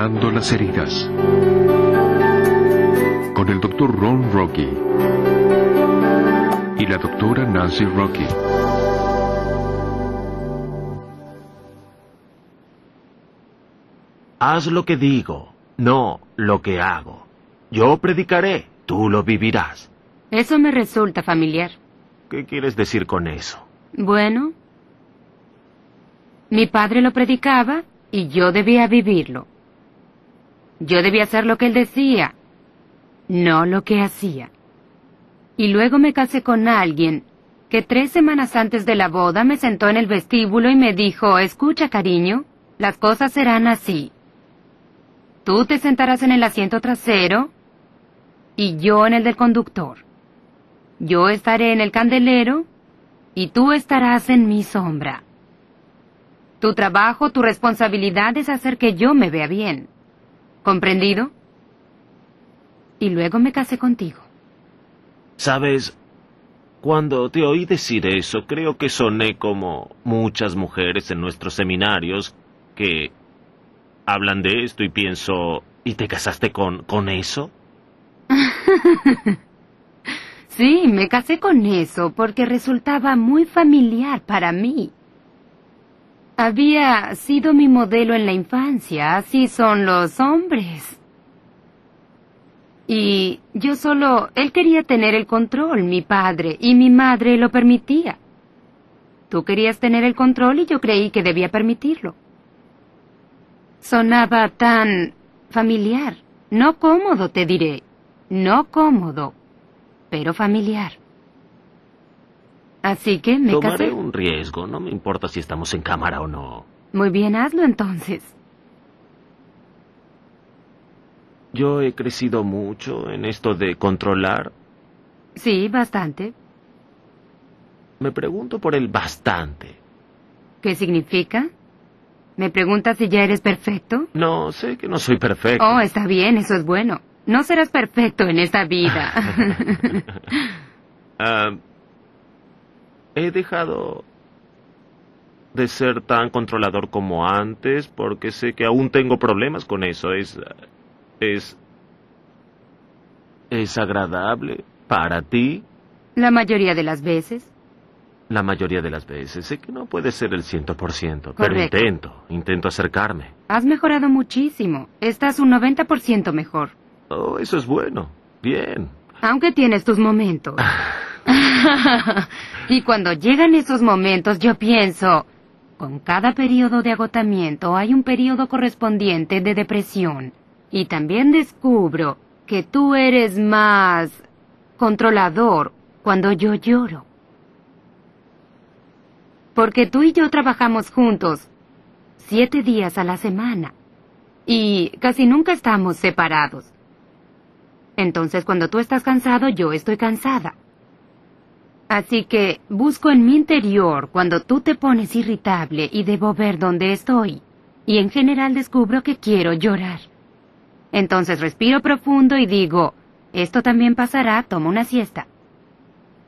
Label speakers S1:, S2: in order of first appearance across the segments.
S1: Sanando las heridas. Con el Dr. Ron Rocky y la doctora Nancy Rocky.
S2: Haz lo que digo, no lo que hago. Yo predicaré, tú lo vivirás.
S3: Eso me resulta familiar.
S2: ¿Qué quieres decir con eso?
S3: Bueno, mi padre lo predicaba y yo debía vivirlo. Yo debía hacer lo que él decía, no lo que hacía. Y luego me casé con alguien que 3 semanas antes de la boda me sentó en el vestíbulo y me dijo, escucha, cariño, las cosas serán así. Tú te sentarás en el asiento trasero y yo en el del conductor. Yo estaré en el candelero y tú estarás en mi sombra. Tu trabajo, tu responsabilidad es hacer que yo me vea bien. ¿Comprendido? Y luego me casé contigo.
S2: ¿Sabes? Cuando te oí decir eso, creo que soné como muchas mujeres en nuestros seminarios que hablan de esto y pienso, ¿y te casaste con eso?
S3: Sí, me casé con eso porque resultaba muy familiar para mí. Había sido mi modelo en la infancia, así son los hombres. Y él quería tener el control, mi padre, y mi madre lo permitía. Tú querías tener el control y yo creí que debía permitirlo. Sonaba tan familiar, no cómodo, te diré, no cómodo, pero familiar. Así que me casé.
S2: Tomaré un riesgo, no me importa si estamos en cámara o no.
S3: Muy bien, hazlo entonces.
S2: Yo he crecido mucho en esto de controlar.
S3: Sí, bastante.
S2: Me pregunto por el bastante.
S3: ¿Qué significa? ¿Me preguntas si ya eres perfecto?
S2: No, sé que no soy perfecto.
S3: Oh, está bien, eso es bueno. No serás perfecto en esta vida.
S2: He dejado de ser tan controlador como antes porque sé que aún tengo problemas con eso. ¿Es agradable para ti?
S3: La mayoría de las veces.
S2: La mayoría de las veces. Sé que no puede ser el 100%, pero
S3: Correcto.
S2: intento acercarme.
S3: Has mejorado muchísimo. Estás un 90% mejor.
S2: Oh, eso es bueno. Bien.
S3: Aunque tienes tus momentos. Y cuando llegan esos momentos yo pienso, con cada periodo de agotamiento hay un periodo correspondiente de depresión. Y también descubro que tú eres más controlador cuando yo lloro. Porque tú y yo trabajamos juntos 7 días a la semana. Y casi nunca estamos separados. Entonces cuando tú estás cansado, yo estoy cansada. Así que busco en mi interior cuando tú te pones irritable y debo ver dónde estoy. Y en general descubro que quiero llorar. Entonces respiro profundo y digo, esto también pasará, toma una siesta.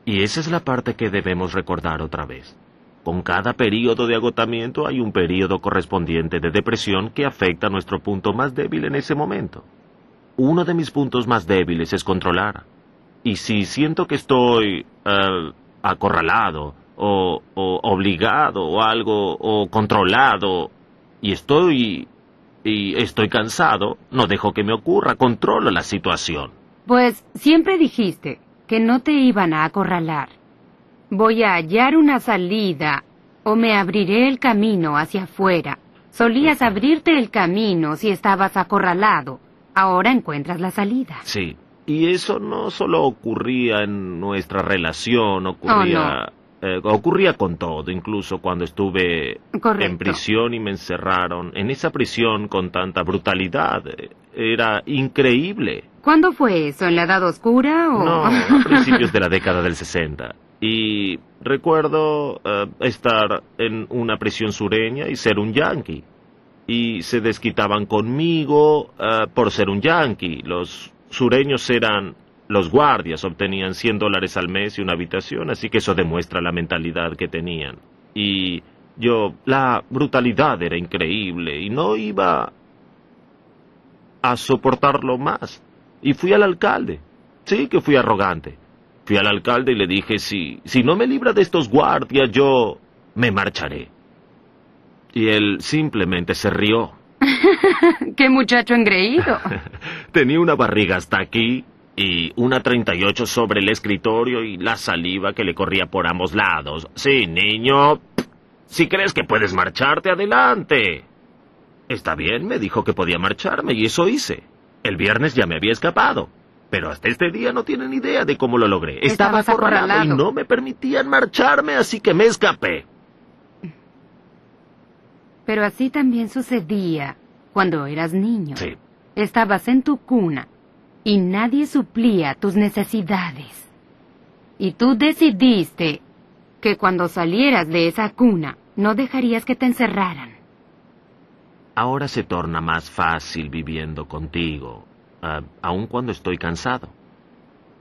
S2: Y esa es la parte que debemos recordar otra vez. Con cada periodo de agotamiento hay un periodo correspondiente de depresión que afecta a nuestro punto más débil en ese momento. Uno de mis puntos más débiles es controlar. Y si siento que estoy acorralado o obligado o algo o controlado y estoy cansado, no dejo que me ocurra, controlo la situación.
S3: Pues siempre dijiste que no te iban a acorralar. Voy a hallar una salida o me abriré el camino hacia afuera. Solías abrirte el camino si estabas acorralado. Ahora encuentras la salida.
S2: Sí, y eso no solo ocurría en nuestra relación, ocurría con todo, incluso cuando estuve
S3: Correcto.
S2: en prisión y me encerraron. En esa prisión con tanta brutalidad, era increíble.
S3: ¿Cuándo fue eso? ¿En la Edad Oscura o...?
S2: No, a principios de la década del 60. Y recuerdo estar en una prisión sureña y ser un yanqui. Y se desquitaban conmigo por ser un yanqui. Los sureños eran los guardias, obtenían $100 al mes y una habitación, así que eso demuestra la mentalidad que tenían. Y la brutalidad era increíble y no iba a soportarlo más. Y fui al alcalde. Sí que fui arrogante. Fui al alcalde y le dije, si no me libra de estos guardias, yo me marcharé. Y él simplemente se rió.
S3: ¡Qué muchacho engreído!
S2: Tenía una barriga hasta aquí y una 38 sobre el escritorio y la saliva que le corría por ambos lados. Sí, niño, si crees que puedes marcharte, adelante. Está bien, me dijo que podía marcharme y eso hice. El viernes ya me había escapado, pero hasta este día no tienen idea de cómo lo logré. Estaba acorralado y no me permitían marcharme, así que me escapé.
S3: Pero así también sucedía cuando eras niño.
S2: Sí.
S3: Estabas en tu cuna y nadie suplía tus necesidades. Y tú decidiste que cuando salieras de esa cuna no dejarías que te encerraran.
S2: Ahora se torna más fácil viviendo contigo, aun cuando estoy cansado.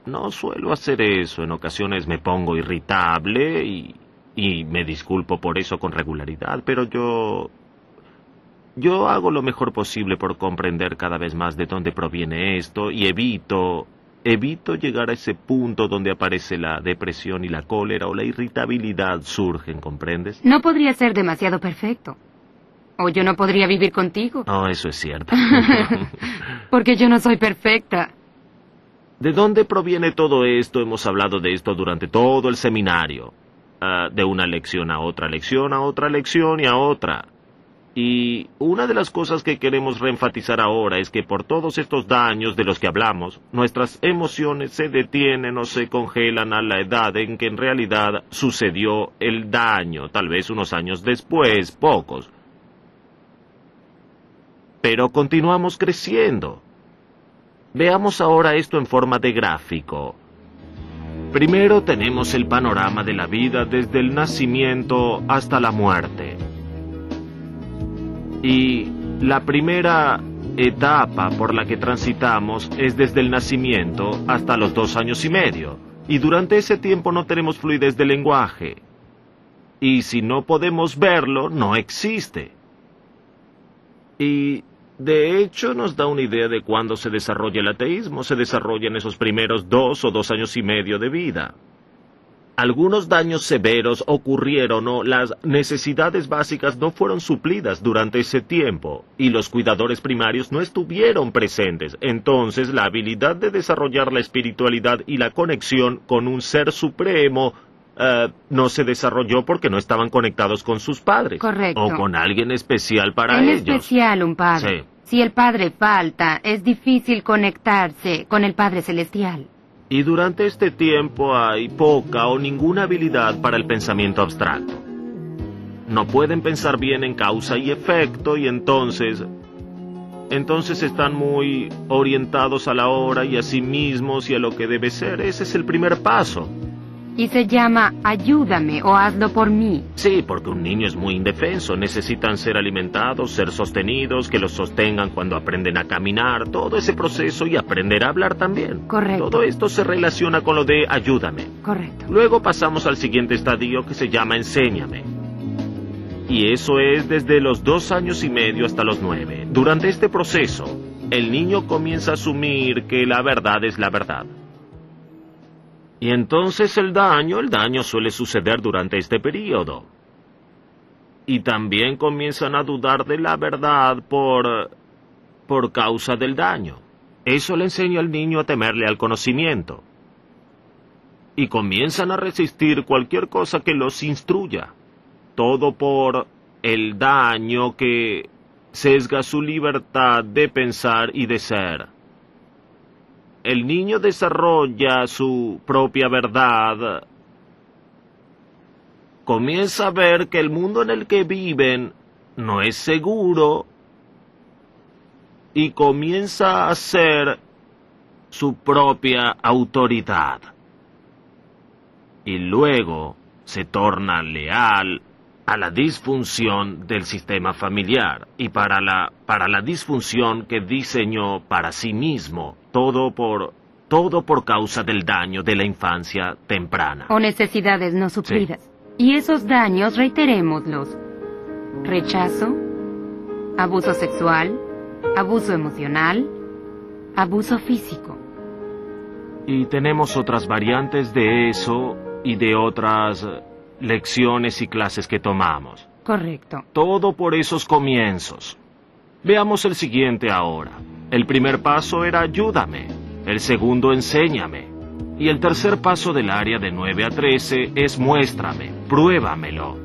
S2: No suelo hacer eso, en ocasiones me pongo irritable y me disculpo por eso con regularidad, pero yo hago lo mejor posible por comprender cada vez más de dónde proviene esto y evito llegar a ese punto donde aparece la depresión y la cólera o la irritabilidad surgen, ¿comprendes?
S3: No podría ser demasiado perfecto. O yo no podría vivir contigo.
S2: Oh, eso es cierto.
S3: Porque yo no soy perfecta.
S2: ¿De dónde proviene todo esto? Hemos hablado de esto durante todo el seminario. De una lección a otra lección, a otra lección y a otra. Y una de las cosas que queremos reenfatizar ahora es que por todos estos daños de los que hablamos, nuestras emociones se detienen o se congelan a la edad en que en realidad sucedió el daño, tal vez unos años después, pocos. Pero continuamos creciendo. Veamos ahora esto en forma de gráfico. Primero tenemos el panorama de la vida desde el nacimiento hasta la muerte. Y la primera etapa por la que transitamos es desde el nacimiento hasta los 2 años y medio. Y durante ese tiempo no tenemos fluidez de lenguaje. Y si no podemos verlo, no existe. Y de hecho nos da una idea de cuándo se desarrolla el ateísmo. Se desarrolla en esos primeros 2 o 2 años y medio de vida. Algunos daños severos ocurrieron o las necesidades básicas no fueron suplidas durante ese tiempo y los cuidadores primarios no estuvieron presentes. Entonces la habilidad de desarrollar la espiritualidad y la conexión con un ser supremo no se desarrolló porque no estaban conectados con sus padres.
S3: Correcto.
S2: O con alguien especial para ellos.
S3: En especial un padre.
S2: Sí.
S3: Si el padre falta, es difícil conectarse con el Padre Celestial.
S2: Y durante este tiempo hay poca o ninguna habilidad para el pensamiento abstracto. No pueden pensar bien en causa y efecto y entonces están muy orientados a la hora y a sí mismos y a lo que debe ser. Ese es el primer paso.
S3: Y se llama ayúdame o hazlo por mí.
S2: Sí, porque un niño es muy indefenso. Necesitan ser alimentados, ser sostenidos, que los sostengan cuando aprenden a caminar. Todo ese proceso y aprender a hablar también.
S3: Correcto.
S2: Todo esto se relaciona con lo de ayúdame.
S3: Correcto.
S2: Luego pasamos al siguiente estadio que se llama enséñame. Y eso es desde los 2 años y medio hasta los 9. Durante este proceso, el niño comienza a asumir que la verdad es la verdad. Y entonces el daño suele suceder durante este período. Y también comienzan a dudar de la verdad por causa del daño. Eso le enseña al niño a temerle al conocimiento. Y comienzan a resistir cualquier cosa que los instruya. Todo por el daño que sesga su libertad de pensar y de ser. El niño desarrolla su propia verdad. Comienza a ver que el mundo en el que viven no es seguro y comienza a ser su propia autoridad. Y luego se torna leal a la disfunción del sistema familiar y para la disfunción que diseñó para sí mismo, todo por causa del daño de la infancia temprana.
S3: O necesidades no suplidas. Sí. Y esos daños, reiterémoslos: rechazo, abuso sexual, abuso emocional, abuso físico.
S2: Y tenemos otras variantes de eso y de otras lecciones y clases que tomamos.
S3: Correcto.
S2: Todo por esos comienzos. Veamos el siguiente ahora. El primer paso era ayúdame. El segundo, enséñame. Y el tercer paso del área de 9 a 13 es muéstrame, pruébamelo.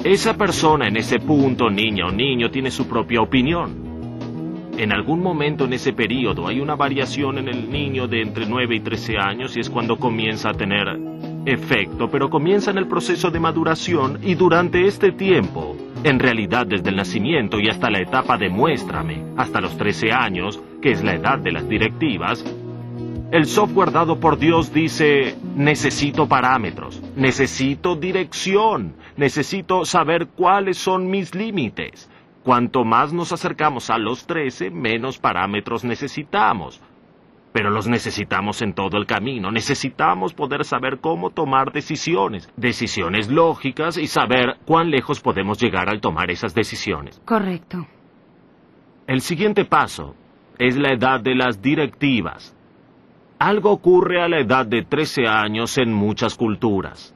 S2: Esa persona en ese punto, niña o niño, tiene su propia opinión. En algún momento en ese periodo hay una variación en el niño de entre 9 y 13 años y es cuando comienza a tener efecto, pero comienza en el proceso de maduración y durante este tiempo, en realidad desde el nacimiento y hasta la etapa de muéstrame, hasta los 13 años, que es la edad de las directivas, el software dado por Dios dice, necesito parámetros, necesito dirección, necesito saber cuáles son mis límites. Cuanto más nos acercamos a los 13, menos parámetros necesitamos. Pero los necesitamos en todo el camino. Necesitamos poder saber cómo tomar decisiones lógicas y saber cuán lejos podemos llegar al tomar esas decisiones.
S3: Correcto.
S2: El siguiente paso es la edad de las directivas. Algo ocurre a la edad de 13 años en muchas culturas.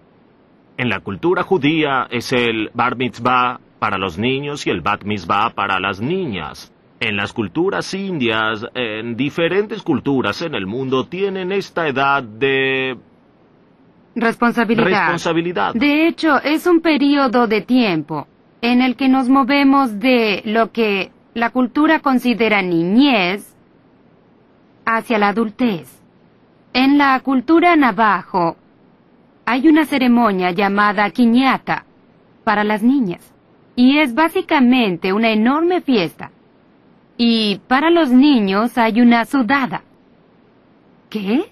S2: En la cultura judía es el bar mitzvah para los niños y el bat mitzvah para las niñas. En las culturas indias, en diferentes culturas en el mundo, tienen esta edad de responsabilidad.
S3: De hecho, es un periodo de tiempo en el que nos movemos de lo que la cultura considera niñez hacia la adultez. En la cultura navajo hay una ceremonia llamada quiñata para las niñas. Y es básicamente una enorme fiesta. Y para los niños hay una sudada. ¿Qué?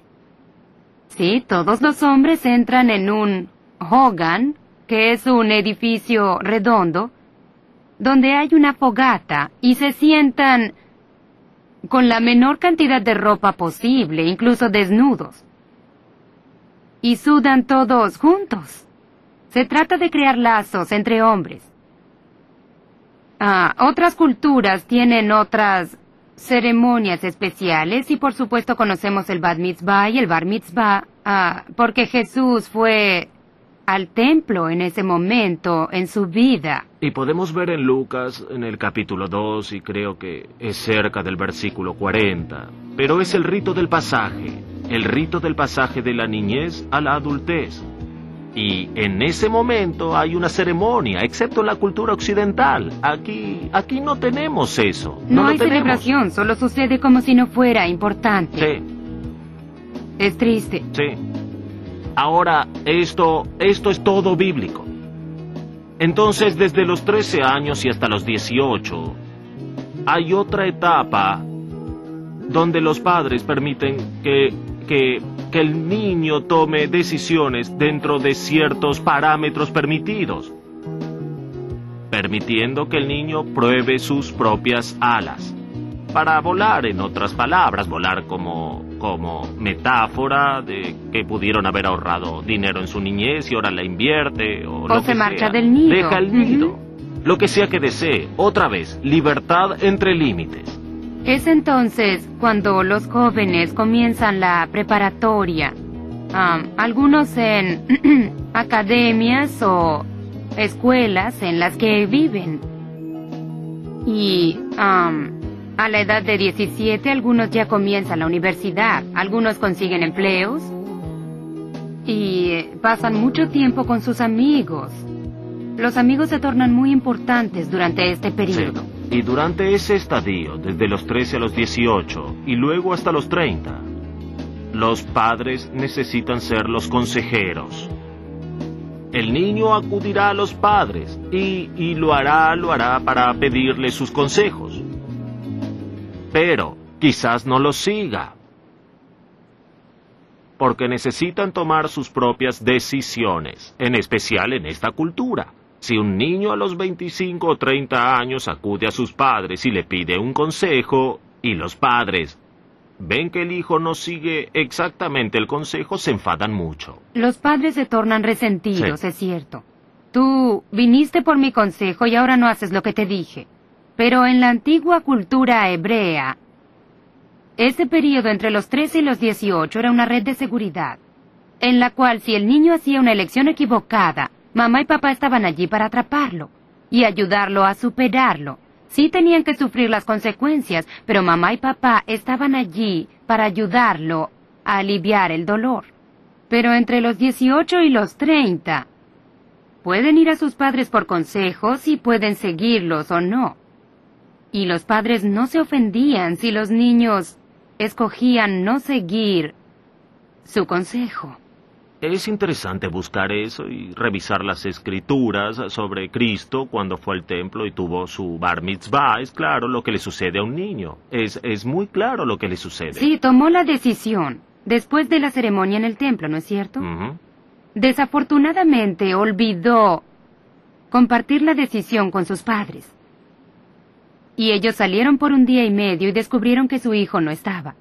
S3: Sí, todos los hombres entran en un hogan, que es un edificio redondo, donde hay una fogata y se sientan con la menor cantidad de ropa posible, incluso desnudos. Y sudan todos juntos. Se trata de crear lazos entre hombres. Otras culturas tienen otras ceremonias especiales y por supuesto conocemos el bat mitzvah y el bar mitzvah porque Jesús fue al templo en ese momento en su vida.
S2: Y podemos ver en Lucas, en el capítulo 2, y creo que es cerca del versículo 40, pero es el rito del pasaje de la niñez a la adultez. Y en ese momento hay una ceremonia, excepto en la cultura occidental. Aquí no tenemos eso.
S3: No hay celebración, solo sucede como si no fuera importante.
S2: Sí.
S3: Es triste.
S2: Sí. Ahora, esto es todo bíblico. Entonces, desde los 13 años y hasta los 18, hay otra etapa donde los padres permiten que el niño tome decisiones dentro de ciertos parámetros permitidos, permitiendo que el niño pruebe sus propias alas, para volar, en otras palabras, volar como metáfora de que pudieron haber ahorrado dinero en su niñez y ahora la invierte, o lo
S3: se
S2: que
S3: marcha
S2: sea.
S3: del nido.
S2: Deja el nido, lo que sea que desee. Otra vez, libertad entre límites.
S3: Es entonces cuando los jóvenes comienzan la preparatoria, algunos en academias o escuelas en las que viven. Y a la edad de 17 algunos ya comienzan la universidad, algunos consiguen empleos y pasan mucho tiempo con sus amigos. Los amigos se tornan muy importantes durante este periodo.
S2: Sí. Y durante ese estadio, desde los 13 a los 18 y luego hasta los 30, los padres necesitan ser los consejeros. El niño acudirá a los padres y lo hará para pedirle sus consejos. Pero quizás no los siga, porque necesitan tomar sus propias decisiones, en especial en esta cultura. Si un niño a los 25 o 30 años acude a sus padres y le pide un consejo, y los padres ven que el hijo no sigue exactamente el consejo, se enfadan mucho.
S3: Los padres se tornan resentidos,
S2: Sí.
S3: es cierto. tú viniste por mi consejo y ahora no haces lo que te dije. Pero en la antigua cultura hebrea, ese período entre los 13 y los 18 era una red de seguridad, en la cual si el niño hacía una elección equivocada, mamá y papá estaban allí para atraparlo y ayudarlo a superarlo. Sí tenían que sufrir las consecuencias, pero mamá y papá estaban allí para ayudarlo a aliviar el dolor. Pero entre los 18 y los 30, pueden ir a sus padres por consejos y pueden seguirlos o no. Y los padres no se ofendían si los niños escogían no seguir su consejo.
S2: Es interesante buscar eso y revisar las escrituras sobre Cristo cuando fue al templo y tuvo su bar mitzvah. Es claro lo que le sucede a un niño. Es muy claro lo que le sucede.
S3: Sí, tomó la decisión después de la ceremonia en el templo, ¿no es cierto? Desafortunadamente olvidó compartir la decisión con sus padres. Y ellos salieron por un día y medio y descubrieron que su hijo no estaba.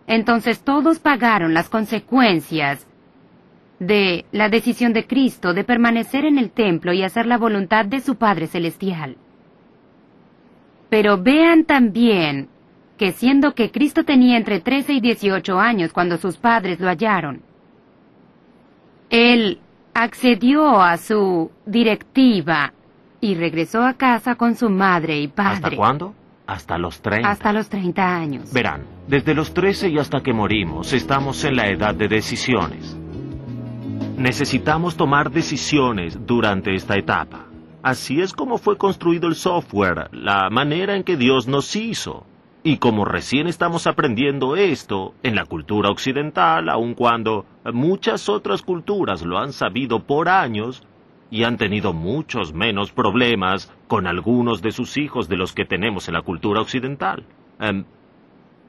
S3: Entonces todos pagaron las consecuencias de la decisión de Cristo de permanecer en el templo y hacer la voluntad de su Padre Celestial. Pero vean también que siendo que Cristo tenía entre 13 y 18 años cuando sus padres lo hallaron, Él accedió a su directiva y regresó a casa con su madre y padre.
S2: ¿Hasta cuándo? Hasta los 30.
S3: Hasta los 30 años.
S2: Verán, desde los 13 y hasta que morimos, estamos en la edad de decisiones. Necesitamos tomar decisiones durante esta etapa. Así es como fue construido el software, la manera en que Dios nos hizo. Y como recién estamos aprendiendo esto en la cultura occidental, aun cuando muchas otras culturas lo han sabido por años y han tenido muchos menos problemas con algunos de sus hijos de los que tenemos en la cultura occidental.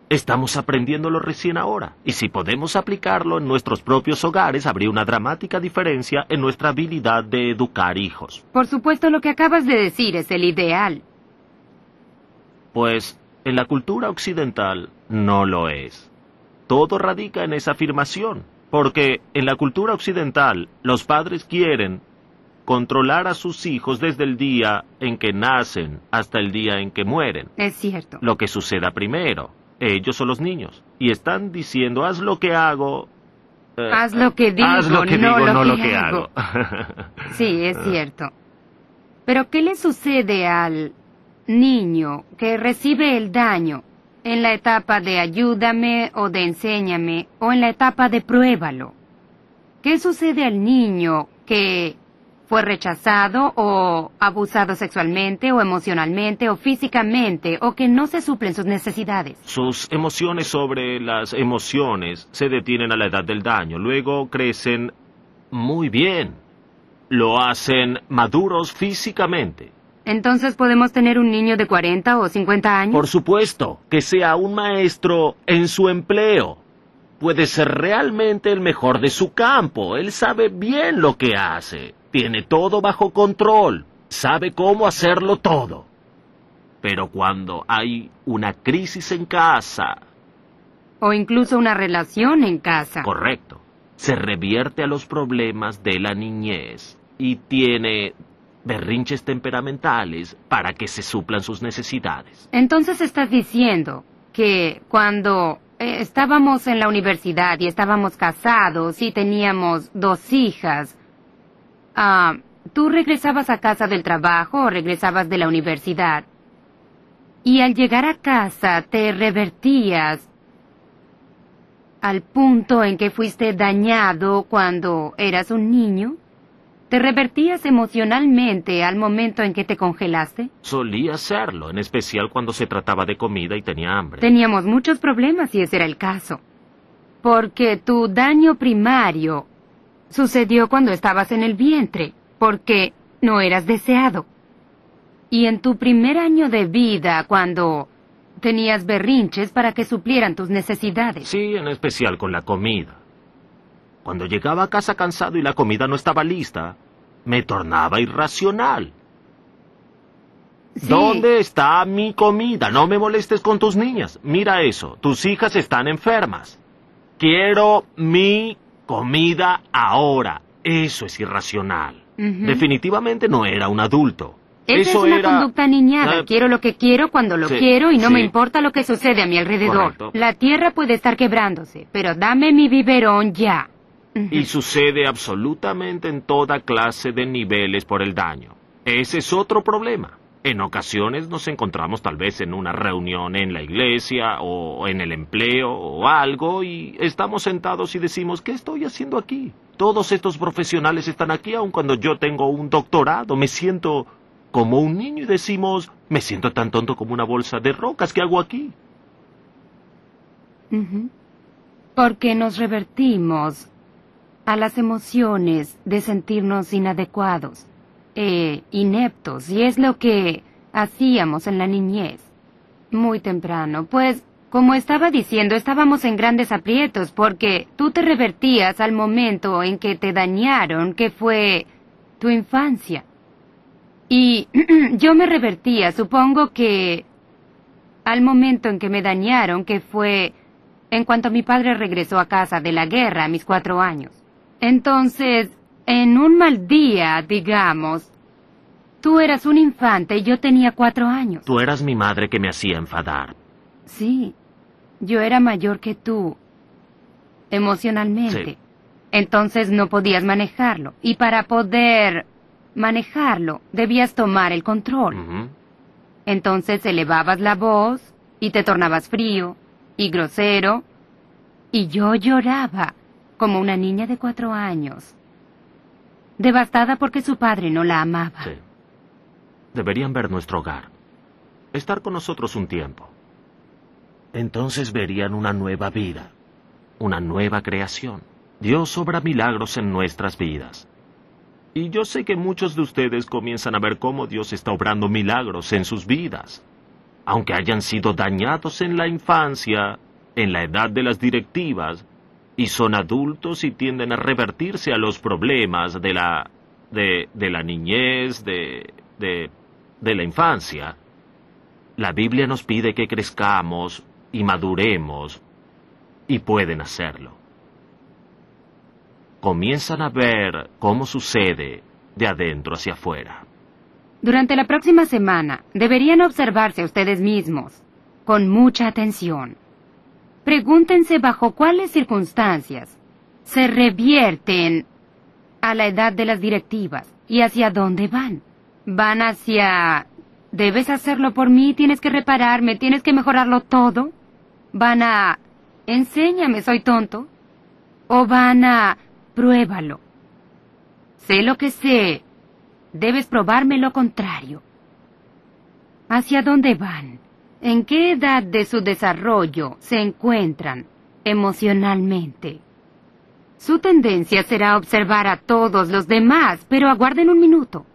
S2: Estamos aprendiéndolo recién ahora, y si podemos aplicarlo en nuestros propios hogares, habría una dramática diferencia en nuestra habilidad de educar hijos.
S3: Por supuesto, lo que acabas de decir es el ideal.
S2: Pues, en la cultura occidental no lo es. Todo radica en esa afirmación, porque en la cultura occidental los padres quieren controlar a sus hijos desde el día en que nacen hasta el día en que mueren.
S3: Es cierto.
S2: Lo que suceda primero. Ellos o los niños. Y están diciendo, haz lo que hago.
S3: Haz lo que digo,
S2: haz lo que
S3: no
S2: digo,
S3: lo
S2: no
S3: que
S2: lo que
S3: hago.
S2: hago.
S3: Sí, es cierto. Pero ¿qué le sucede al niño que recibe el daño en la etapa de ayúdame o de enséñame o en la etapa de pruébalo? ¿Qué sucede al niño que fue rechazado o abusado sexualmente o emocionalmente o físicamente o que no se suplen sus necesidades?
S2: Sus emociones sobre las emociones se detienen a la edad del daño. Luego crecen muy bien. Lo hacen maduros físicamente.
S3: Entonces, ¿podemos tener un niño de 40 o 50 años?
S2: Por supuesto, que sea un maestro en su empleo. Puede ser realmente el mejor de su campo. Él sabe bien lo que hace. Tiene todo bajo control. Sabe cómo hacerlo todo. Pero cuando hay una crisis en casa...
S3: O incluso una relación en casa.
S2: Correcto. Se revierte a los problemas de la niñez y tiene berrinches temperamentales para que se suplan sus necesidades.
S3: Entonces estás diciendo que cuando estábamos en la universidad y estábamos casados y teníamos 2 hijas, tú regresabas a casa del trabajo o regresabas de la universidad y al llegar a casa te revertías al punto en que fuiste dañado cuando eras un niño. ¿Te revertías emocionalmente al momento en que te congelaste?
S2: Solía hacerlo, en especial cuando se trataba de comida y tenía hambre.
S3: Teníamos muchos problemas si ese era el caso. Porque tu daño primario sucedió cuando estabas en el vientre, porque no eras deseado. Y en tu primer año de vida, cuando tenías berrinches para que suplieran tus necesidades.
S2: Sí, en especial con la comida. Cuando llegaba a casa cansado y la comida no estaba lista, me tornaba irracional.
S3: Sí.
S2: ¿Dónde está mi comida? No me molestes con tus niñas. Mira eso, tus hijas están enfermas. Quiero mi comida ahora. Eso es irracional.
S3: Ujú.
S2: Definitivamente no era un adulto.
S3: Esa
S2: Eso
S3: es una
S2: era...
S3: conducta niñada.
S2: eh,
S3: Quiero lo que quiero cuando lo
S2: sí,
S3: quiero y no
S2: sí.
S3: me importa lo que sucede a mi alrededor.
S2: Correcto.
S3: La tierra puede estar quebrándose, pero dame mi biberón ya.
S2: Y sucede absolutamente en toda clase de niveles por el daño. Ese es otro problema. En ocasiones nos encontramos tal vez en una reunión en la iglesia o en el empleo o algo y estamos sentados y decimos, ¿qué estoy haciendo aquí? Todos estos profesionales están aquí aun cuando yo tengo un doctorado. Me siento como un niño y decimos, me siento tan tonto como una bolsa de rocas. ¿Qué hago aquí?
S3: Ujú. Porque nos revertimos a las emociones de sentirnos inadecuados, ineptos, y es lo que hacíamos en la niñez, muy temprano. Pues, como estaba diciendo, estábamos en grandes aprietos porque tú te revertías al momento en que te dañaron, que fue tu infancia. Y yo me revertía, supongo que al momento en que me dañaron, que fue en cuanto mi padre regresó a casa de la guerra a mis 4 años. Entonces, en un mal día, digamos, tú eras un infante y yo tenía 4 años.
S2: Tú eras mi madre que me hacía enfadar.
S3: Sí, yo era mayor que tú, emocionalmente.
S2: Sí.
S3: Entonces no podías manejarlo. Y para poder manejarlo, debías tomar el control.
S2: Ujú.
S3: Entonces elevabas la voz y te tornabas frío y grosero. Y yo lloraba como una niña de 4 años, devastada porque su padre no la amaba.
S2: Sí. Deberían ver nuestro hogar. Estar con nosotros un tiempo. Entonces verían una nueva vida. Una nueva creación. Dios obra milagros en nuestras vidas. Y yo sé que muchos de ustedes comienzan a ver cómo Dios está obrando milagros en sus vidas. Aunque hayan sido dañados en la infancia, en la edad de las directivas, y son adultos y tienden a revertirse a los problemas de la niñez, de la infancia. La Biblia nos pide que crezcamos y maduremos, y pueden hacerlo. Comienzan a ver cómo sucede de adentro hacia afuera.
S3: Durante la próxima semana, deberían observarse a ustedes mismos, con mucha atención. Pregúntense bajo cuáles circunstancias se revierten a la edad de las directivas y hacia dónde van. ¿Van hacia debes hacerlo por mí, tienes que repararme, tienes que mejorarlo todo? ¿Van a enséñame, soy tonto? ¿O van a pruébalo? Sé lo que sé, debes probarme lo contrario. ¿Hacia dónde van? ¿En qué edad de su desarrollo se encuentran emocionalmente? Su tendencia será observar a todos los demás, pero aguarden un minuto.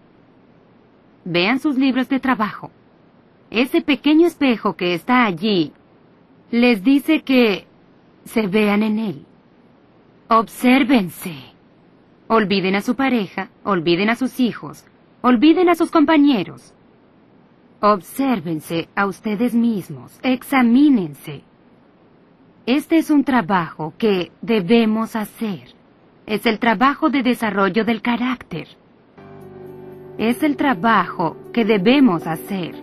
S3: Vean sus libros de trabajo. Ese pequeño espejo que está allí les dice que se vean en él. Obsérvense. Olviden a su pareja, olviden a sus hijos, olviden a sus compañeros. Obsérvense a ustedes mismos, examínense. Este es un trabajo que debemos hacer. Es el trabajo de desarrollo del carácter. Es el trabajo que debemos hacer.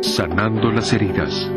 S1: Sanando las heridas.